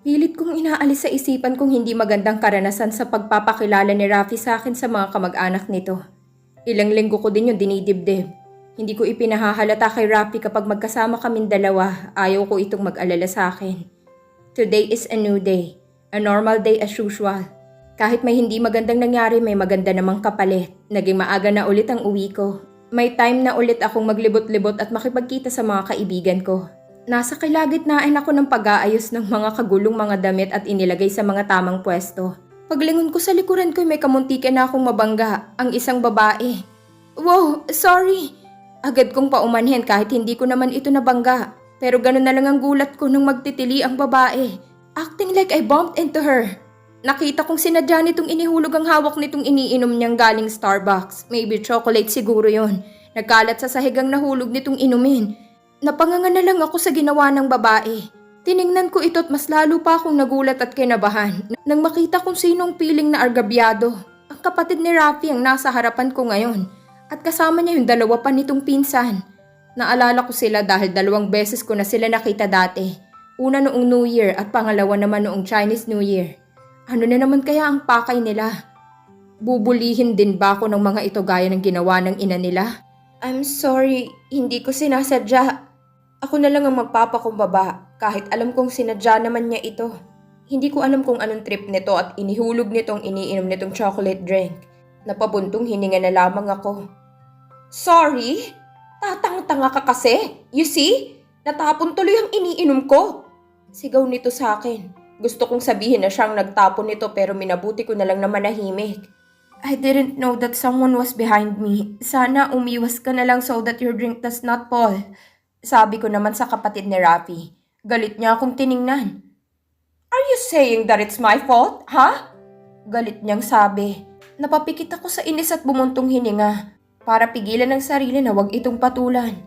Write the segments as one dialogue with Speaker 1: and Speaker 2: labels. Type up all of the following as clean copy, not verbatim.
Speaker 1: Pilit kong inaalis sa isipan kung hindi magandang karanasan sa pagpapakilala ni Rafi sa akin sa mga kamag-anak nito. Ilang linggo ko din yung dinidibdib. Hindi ko ipinahahalata kay Rafi kapag magkasama kaming dalawa, ayaw ko itong mag-alala sa akin. Today is a new day. A normal day as usual. Kahit may hindi magandang nangyari, may maganda namang kapalit. Naging maaga na ulit ang uwi ko. May time na ulit akong maglibot-libot at makipagkita sa mga kaibigan ko. Nasa kalagitnaan ako ng pag-aayos ng mga kagulong mga damit at inilagay sa mga tamang pwesto. Paglingon ko sa likuran ko, may kamuntikan na akong mabangga, ang isang babae. Wow, sorry! Agad kong paumanhin kahit hindi ko naman ito nabangga. Pero ganun na lang ang gulat ko nung magtitili ang babae. Acting like I bumped into her. Nakita kong sinadya nitong inihulog ang hawak nitong iniinom niyang galing Starbucks. Maybe chocolate siguro yon. Nagkalat sa sahigang nahulog nitong inumin. Napanganga na lang ako sa ginawa ng babae. Tiningnan ko ito at mas lalo pa akong nagulat at kinabahan nang makita kung sinong piling na argabyado. Ang kapatid ni Rafi ang nasa harapan ko ngayon at kasama niya yung dalawa pa nitong pinsan. Naalala ko sila dahil 2 beses ko na sila nakita dati. Una noong New Year at pangalawa naman noong Chinese New Year. Ano na naman kaya ang pakay nila? Bubulihin din ba ako ng mga ito gaya ng ginawa ng ina nila? I'm sorry, hindi ko sinasadya. Ako na lang ang magpapakumbaba kahit alam kong sinadya naman niya ito. Hindi ko alam kung anong trip nito at inihulog nitong iniinom nitong chocolate drink. Napabuntong hininga na lamang ako. Sorry? Tatang-tanga ka kasi? You see? Natapon tuloy ang iniinom ko. Sigaw nito sa akin. Gusto kong sabihin na siyang nagtapon nito pero minabuti ko na lang na manahimik. I didn't know that someone was behind me. Sana umiwas ka na lang so that your drink does not fall. Sabi ko naman sa kapatid ni Rafi. Galit niya akong tiningnan. Are you saying that it's my fault, ha? Galit niyang sabi. Napapikit ako sa inis at bumuntong hininga para pigilan ang sarili na wag itong patulan.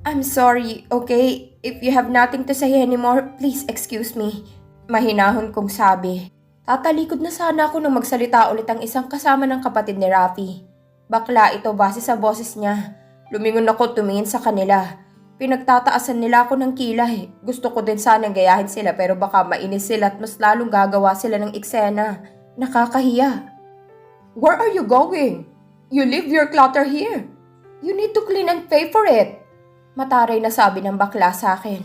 Speaker 1: I'm sorry, okay? If you have nothing to say anymore, please excuse me. Mahinahon kong sabi. Tatalikod na sana ako nang magsalita ulit ang isang kasama ng kapatid ni Rafi. Bakla ito base sa boses niya. Lumingon ako tumingin sa kanila. Pinagtataasan nila ako ng kilay. Gusto ko din sanang gayahin sila pero baka mainis sila at mas lalong gagawa sila ng eksena. Nakakahiya. Where are you going? You leave your clutter here. You need to clean and pay for it. Mataray na sabi ng bakla sa akin.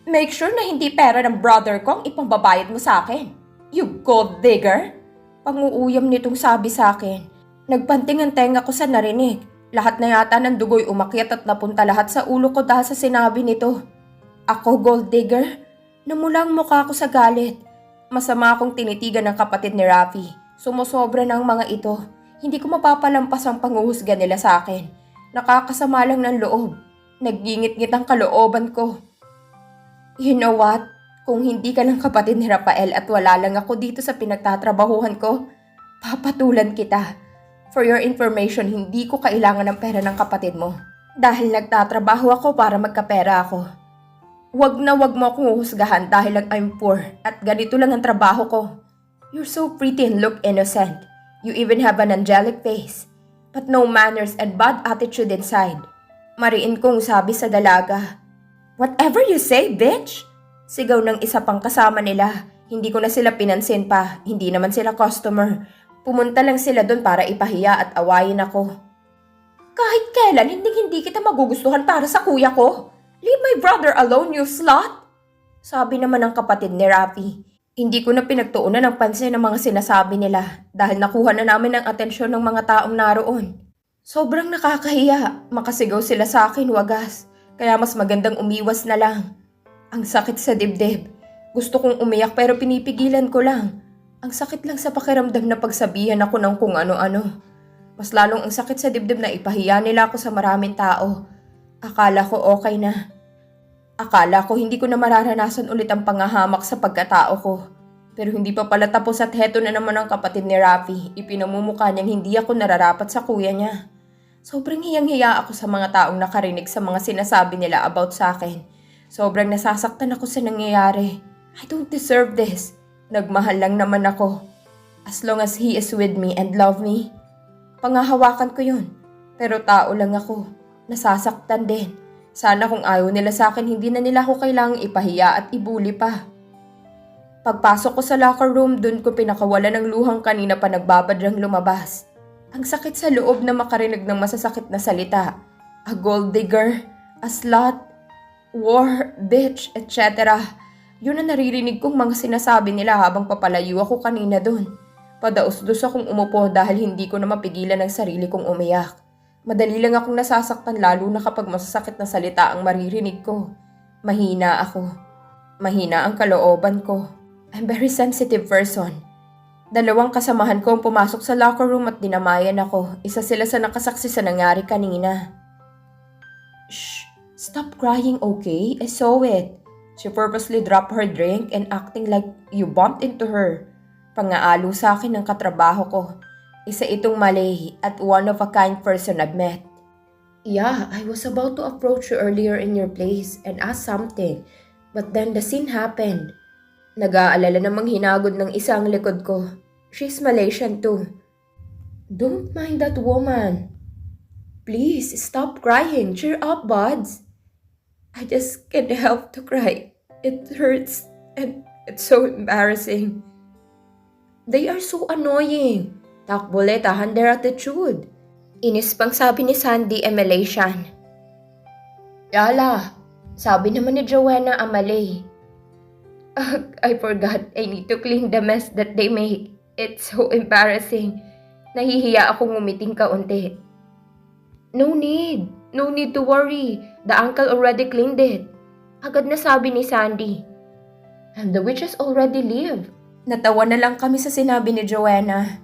Speaker 1: Make sure na hindi pera ng brother ko ang ipangbabayad mo sa akin. You gold digger. Panguuyam nitong sabi sa akin. Nagpanting ang tenga ko sa narinig. Lahat na yata ng dugoy umakyat at napunta lahat sa ulo ko dahil sa sinabi nito. Ako gold digger? Namula ang mukha ko sa galit. Masama akong tinitigan ng kapatid ni Rafi. Sumusobra ng mga ito. Hindi ko mapapalampas ang panguhusga nila sa akin. Nakakasama lang ng loob. Naggingit-ngit ang kalooban ko. You know what? Kung hindi ka ng kapatid ni Rafael at wala lang ako dito sa pinagtatrabahuhan ko, papatulan kita. For your information, hindi ko kailangan ng pera ng kapatid mo. Dahil nagtatrabaho ako para magkapera ako. Wag na wag mo akong uhusgahan dahil lang I'm poor at ganito lang ang trabaho ko. You're so pretty and look innocent. You even have an angelic face. But no manners and bad attitude inside. Mariin kong sabi sa dalaga. Whatever you say, bitch! Sigaw ng isa pang kasama nila. Hindi ko na sila pinansin pa. Hindi naman sila customer. Pumunta lang sila doon para ipahiya at awayin ako. Kahit kailan, hindi kita magugustuhan para sa kuya ko. Leave my brother alone, you slut! Sabi naman ng kapatid ni Rafi. Hindi ko na pinagtuunan ng pansin ng mga sinasabi nila dahil nakuha na namin ang atensyon ng mga taong naroon. Sobrang nakakahiya. Makasigaw sila sa akin, wagas. Kaya mas magandang umiwas na lang. Ang sakit sa dibdib. Gusto kong umiyak pero pinipigilan ko lang. Ang sakit lang sa pakiramdam na pagsabihan ako ng kung ano-ano. Mas lalong ang sakit sa dibdib na ipahiya nila ako sa maraming tao. Akala ko okay na. Akala ko hindi ko na mararanasan ulit ang pangahamak sa pagkatao ko. Pero hindi pa pala tapos at heto na naman ang kapatid ni Rafi. Ipinamumukha niyang hindi ako nararapat sa kuya niya. Sobrang hiyang-hiya ako sa mga taong nakarinig sa mga sinasabi nila about sa akin. Sobrang nasasaktan ako sa nangyayari. I don't deserve this. Nagmahal lang naman ako. As long as he is with me and love me. Pangahawakan ko yun. Pero tao lang ako. Nasasaktan din. Sana kung ayaw nila sa akin, hindi na nila ako kailangang ipahiya at ibuli pa. Pagpasok ko sa locker room, dun ko pinakawala ng luhang kanina pa nagbabadrang lumabas. Ang sakit sa loob na makarinig ng masasakit na salita. A gold digger, a slut, war, bitch, etc. Yun ang naririnig kong mga sinasabi nila habang papalayo ako kanina dun. Padaos-dos akong umupo dahil hindi ko na mapigilan ang sarili kong umiyak. Madali lang akong nasasaktan lalo na kapag masasakit na salita ang maririnig ko. Mahina ako. Mahina ang kalooban ko. I'm very sensitive person. Dalawang kasamahan ko ang pumasok sa locker room at dinamayan ako. Isa sila sa nakasaksi sa nangyari kanina. Shh! Stop crying, okay? I saw it. She purposely dropped her drink and acting like you bumped into her. Pangaalo sa akin ng katrabaho ko. Isa itong Malay at one of a kind person I've met. Yeah, I was about to approach you earlier in your place and ask something. But then the scene happened. Nag-aalala namang hinagod ng isang likod ko. She's Malaysian too. Don't mind that woman. Please, stop crying. Cheer up, buds. I just can't help to cry. It hurts and it's so embarrassing. They are so annoying. Takboletahan their attitude. Inis pang sabi ni Sandy e Malaysian. Yala, sabi naman ni Joanna a Malay. I forgot. I need to clean the mess that they make. It's so embarrassing. Nahihiya akong ngumiting kaunti. No need. No need to worry. The uncle already cleaned it. Agad na sabi ni Sandy. And the witches already leave. Natawa na lang kami sa sinabi ni Joanna.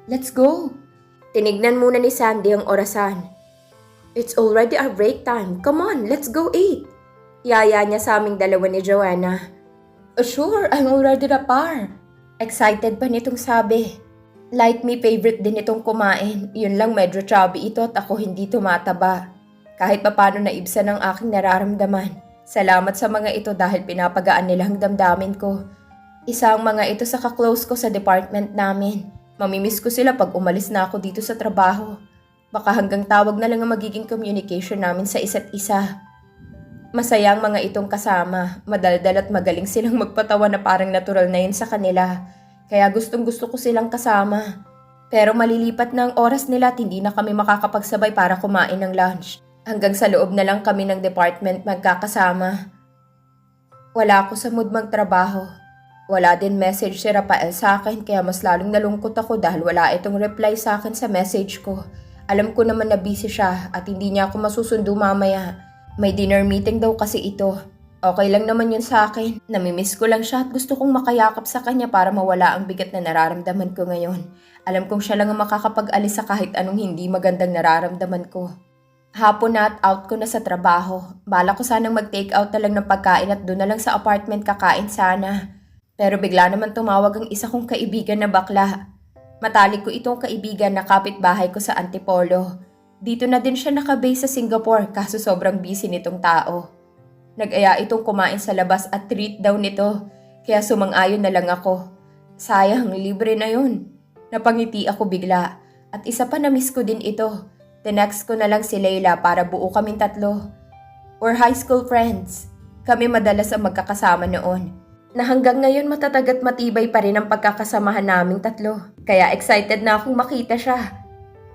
Speaker 1: Let's go. Tinignan muna ni Sandy ang orasan. It's already our break time. Come on, let's go eat. Yaya niya sa aming dalawa ni Joanna. Sure, I'm already the par. Excited pa nitong sabi. Like me, favorite din itong kumain. Yun lang medyo chubby ito at ako hindi tumataba. Kahit papano naibsan ang aking nararamdaman. Salamat sa mga ito dahil pinapagaan nila ang damdamin ko. Isa ang mga ito sa kaklose ko sa department namin. Mamimiss ko sila pag umalis na ako dito sa trabaho. Baka hanggang tawag na lang ang magiging communication namin sa isa't isa. Masaya ang mga itong kasama. Madaldal at magaling silang magpatawa na parang natural na yun sa kanila. Kaya gustong gusto ko silang kasama. Pero malilipat na ang oras nila at hindi na kami makakapagsabay para kumain ng lunch. Hanggang sa loob na lang kami ng department magkakasama. Wala ako sa mood magtrabaho. Wala din message si Rafael sa akin kaya mas lalong nalungkot ako dahil wala itong reply sa akin sa message ko. Alam ko naman na busy siya at hindi niya ako masusundo mamaya. May dinner meeting daw kasi ito. Okay lang naman yun sa akin. Namimiss ko lang siya at gusto kong makayakap sa kanya para mawala ang bigat na nararamdaman ko ngayon. Alam kong siya lang ang makakapag-alis sa kahit anong hindi magandang nararamdaman ko. Hapon na at out ko na sa trabaho. Bala ko sanang mag-take out na lang ng pagkain at doon na lang sa apartment kakain sana. Pero bigla naman tumawag ang isa kong kaibigan na bakla. Matalik ko itong kaibigan na kapitbahay ko sa Antipolo. Dito na din siya nakabase sa Singapore kaso sobrang busy nitong tao. Nag-aya itong kumain sa labas at treat daw nito. Kaya sumang-ayon na lang ako. Sayang, libre na yun. Napangiti ako bigla. At isa pa na-miss ko din ito. Tinext ko na lang si Leila para buo kaming tatlo. We're high school friends. Kami madalas ang magkakasama noon. Na hanggang ngayon matatag at matibay pa rin ang pagkakasamahan naming tatlo. Kaya excited na akong makita siya.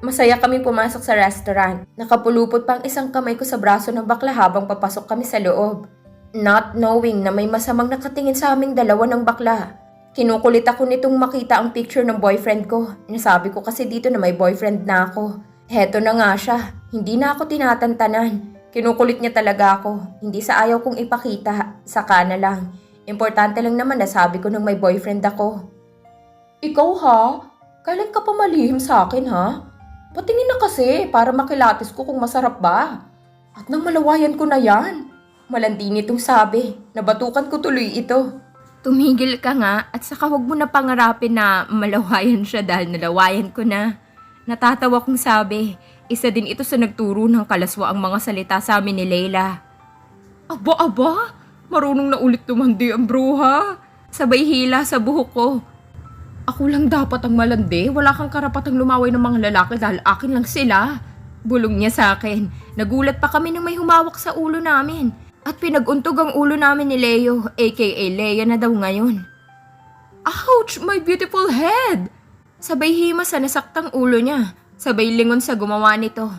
Speaker 1: Masaya kaming pumasok sa restaurant. Nakapulupot pang isang kamay ko sa braso ng bakla habang papasok kami sa loob. Not knowing na may masamang nakatingin sa aming dalawa ng bakla. Kinukulit ako nitong makita ang picture ng boyfriend ko. Nasabi ko kasi dito na may boyfriend na ako. Heto na nga siya. Hindi na ako tinatantanan. Kinukulit niya talaga ako. Hindi sa ayaw kong ipakita. Saka na lang. Importante lang naman na sabi ko nang may boyfriend ako. Ikaw ha? Kailan ka pa malihim sa akin ha? Patingin na kasi para makilatis ko kung masarap ba. At nang malawayan ko na yan. Malandi nitong sabi. Nabatukan ko tuloy ito. Tumigil ka nga at saka wag mo na pangarapin na malawayan siya dahil nalawayan ko na. Natatawa kong sabi. Isa din ito sa nagturo ng kalaswa ang mga salita sa amin ni Leila. Aba! Marunong na ulit tumandi ang bruha. Sabay hila sa buhok ko. Ako lang dapat ang malandi. Wala kang karapatang lumaway ng mga lalaki dahil akin lang sila. Bulong niya sa akin. Nagulat pa kami nang may humawak sa ulo namin. At pinag-untog ang ulo namin ni Leo, aka Leia na daw ngayon. Ouch! My beautiful head! Sabay hima sa nasaktang ulo niya. Sabay lingon sa gumawa nito.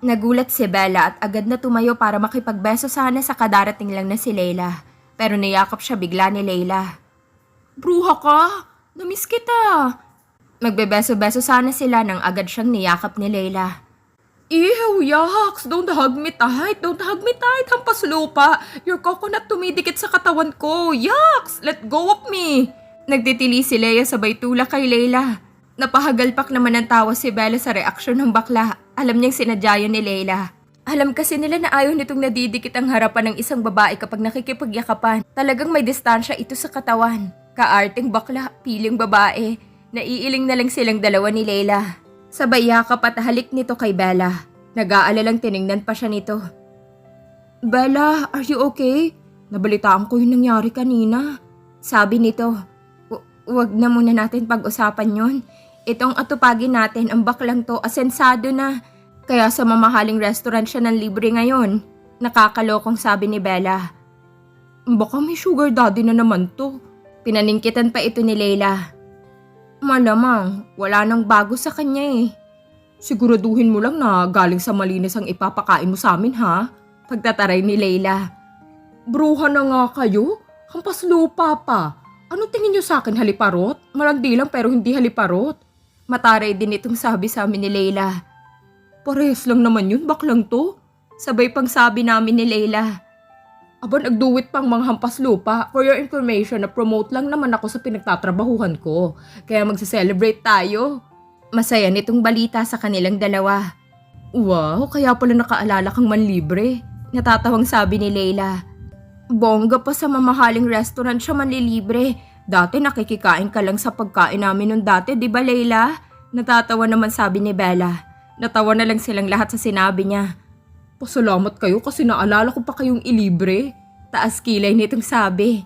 Speaker 1: Nagulat si Bella at agad na tumayo para makipagbeso sana sa kadarating lang na si Layla. Pero niyakap siya bigla ni Layla. Bruha ka! Namiss kita! Magbebeso-beso sana sila nang agad siyang niyakap ni Layla. Ew, yucks! Don't hug me tight! Don't hug me tight! Hampas lupa! Your coconut tumidikit sa katawan ko! Yucks! Let go of me! Nagtitili si Leia sabay tulak kay Layla. Napahagalpak naman ng tawa si Bella sa reaksyon ng bakla. Alam niyang sinadya yun ni Layla. Alam kasi nila na ayaw nitong nadidikit ang harapan ng isang babae kapag nakikipagyakapan. Talagang may distansya ito sa katawan. Kaarting bakla, piling babae. Naiiling na lang silang dalawa ni Layla. Sabay yakap at halik nito kay Bella. Nag-aalalang tiningnan pa siya nito. Bella, are you okay? Nabalitaan ko yung nangyari kanina. Sabi nito, wag na muna natin pag-usapan yun. Itong atupagin natin, ang baklang to, asensado na. Kaya sa mamahaling restaurant siya ng libre ngayon. Nakakalokong sabi ni Bella. Baka may sugar daddy na naman to. Pinaningkitan pa ito ni Layla. Malamang, wala nang bago sa kanya eh. Siguraduhin mo lang na galing sa malinis ang ipapakain mo sa amin ha? Pagtataray ni Layla. Bruha na nga kayo? Hampas lupa pa. Ano tingin niyo sa akin, haliparot? Malandi lang pero hindi haliparot. Mataray din itong sabi sa amin ni Layla. Parehas lang naman yun, baklang to. Sabay pang sabi namin ni Layla. Aba, nagduwit pang mga hampas lupa. For your information, na-promote lang naman ako sa pinagtatrabahuhan ko. Kaya magse-celebrate tayo. Masaya nitong balita sa kanilang dalawa. Wow, kaya pala nakaalala kang manlibre. Natatawang sabi ni Layla. Bongga pa sa mamahaling restaurant siya manlilibre. Dati nakikikain ka lang sa pagkain namin nung dati, di ba Layla? Natatawa naman sabi ni Bella. Natawa na lang silang lahat sa sinabi niya. Pasalamat kayo kasi naalala ko pa kayong ilibre. Taas kilay nitong sabi.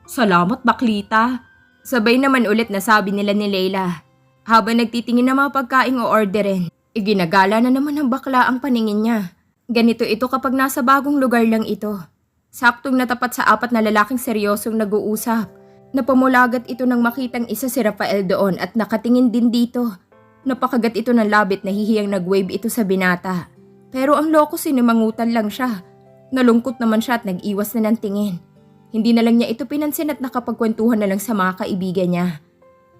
Speaker 1: Salamat baklita. Sabay naman ulit na sabi nila ni Layla. Habang nagtitingin na mga pagkain o orderin, iginagala na naman ng bakla ang paningin niya. Ganito ito kapag nasa bagong lugar lang ito. Saktong natapat sa 4 na lalaking seryosong nag-uusap. Napamulagat ito nang makitang isa si Rafael doon at nakatingin din dito. Napakagat ito ng labit na hihiyang nag-wave ito sa binata. Pero ang loko sinimangutan lang siya. Nalungkot naman siya at nag-iwas na ng tingin. Hindi na lang niya ito pinansin at nakapagkwentuhan na lang sa mga kaibigan niya.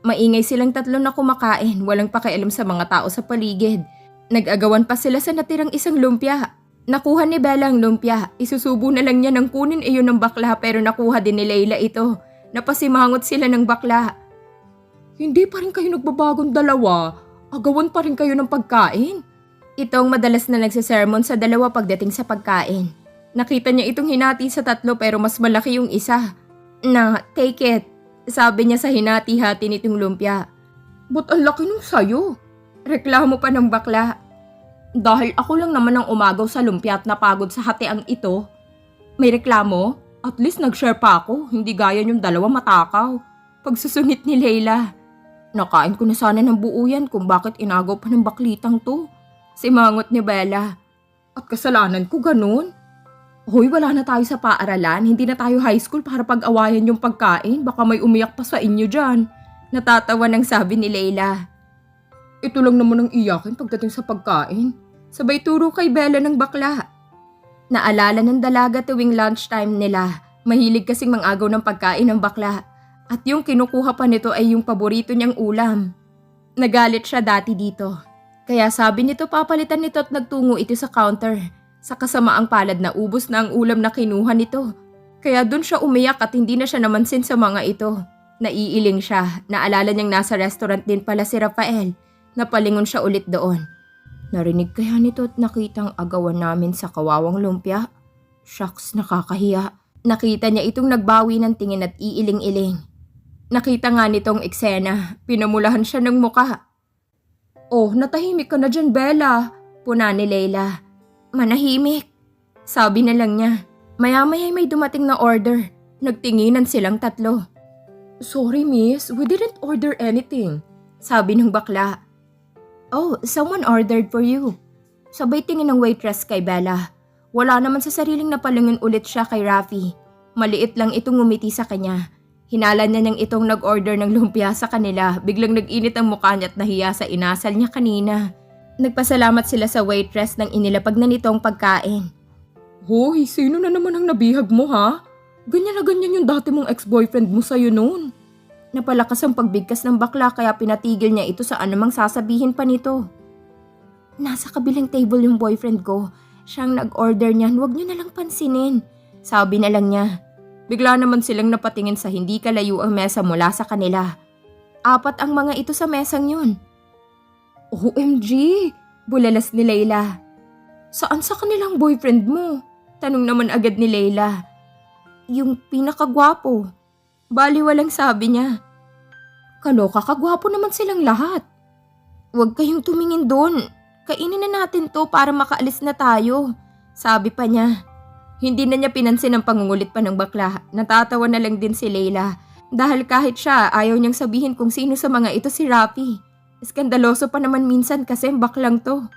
Speaker 1: Maingay silang tatlo na kumakain, walang pakialam sa mga tao sa paligid. Nag-agawan pa sila sa natirang isang lumpia. Nakuha ni Bella ang lumpia, isusubo na lang niya ng kunin iyon ng bakla pero nakuha din ni Layla ito. Napasimangot sila ng bakla. Hindi pa rin kayo nagbabagong dalawa, agawan pa rin kayo ng pagkain. Itong madalas na nagsisermon sa dalawa pagdating sa pagkain. Nakita niya itong hinati sa 3 pero mas malaki yung isa. Na, take it. Sabi niya sa hinati-hati nitong lumpia. Ba't ang laki nung sayo? Reklamo pa ng bakla. Dahil ako lang naman ang umagaw sa lumpia at napagod sa hatiang ito. May reklamo? At least nag-share pa ako, hindi gaya yung dalawa matakaw. Pagsusungit ni Layla. Nakain ko na sana ng buo yan kung bakit inagaw pa ng baklitang to. Simangot ni Bella. At kasalanan ko ganun? Hoy, wala na tayo sa paaralan. Hindi na tayo high school para pag-awayan yung pagkain. Baka may umiyak pa sa inyo dyan. Natatawa ng sabi ni Layla. Ito lang naman ang iyakin pagdating sa pagkain. Sabay turo kay Bella ng bakla. Naalala ng dalaga tuwing lunchtime nila. Mahilig kasing mangagaw ng pagkain ng bakla. At yung kinukuha pa nito ay yung paborito niyang ulam. Nagalit siya dati dito. Kaya sabi nito papalitan nito at nagtungo ito sa counter. Sa kasamaang palad na ubos na ang ulam na kinuha nito. Kaya dun siya umiyak at hindi na siya namansin sa mga ito. Naiiling siya. Naalala niyang nasa restaurant din pala si Rafael. Napalingon siya ulit doon. Narinig kaya nito at nakitang agawan namin sa kawawang lumpia? Shucks, nakakahiya. Nakita niya itong nagbawi ng tingin at iiling-iling. Nakita nga nitong eksena. Pinamulahan siya ng muka. Oh, natahimik ka na dyan, Bella. Puna ni Layla. Manahimik. Sabi na lang niya. Maya-maya may dumating na order. Nagtinginan silang 3. Sorry miss, we didn't order anything. Sabi ng bakla. Oh, someone ordered for you. Sabay tingin ng waitress kay Bella. Wala naman sa sariling napalingon ulit siya kay Rafi. Maliit lang itong ngumiti sa kanya. Hinala niya niyang itong nag-order ng lumpia sa kanila. Biglang nag-init ang mukha niya at nahiya sa inasal niya kanina. Nagpasalamat sila sa waitress nang inilapag na nitong pagkain. Hoy, sino na naman ang nabihag mo ha? Ganyan na ganyan yung dati mong ex-boyfriend mo sa'yo noon. Napalakas ang pagbigkas ng bakla kaya pinatigil niya ito sa anumang sasabihin pa nito. Nasa kabilang table yung boyfriend ko. Siyang nag-order niyan, huwag niyo na lang pansinin. Sabi na lang niya. Bigla naman silang napatingin sa hindi kalayo ang mesa mula sa kanila. 4 ang mga ito sa mesang yun. OMG! Bulalas ni Layla. Saan sa kanilang boyfriend mo? Tanong naman agad ni Layla. Yung pinakagwapo. Baliwalang sabi niya. Kaloka, kagwapo naman silang lahat. Huwag kayong tumingin doon. Kainin na natin to para makaalis na tayo. Sabi pa niya. Hindi na niya pinansin ang pangungulit pa ng bakla. Natatawa na lang din si Layla. Dahil kahit siya, ayaw niyang sabihin kung sino sa mga ito si Rafi. Iskandaloso pa naman minsan kasi baklang to.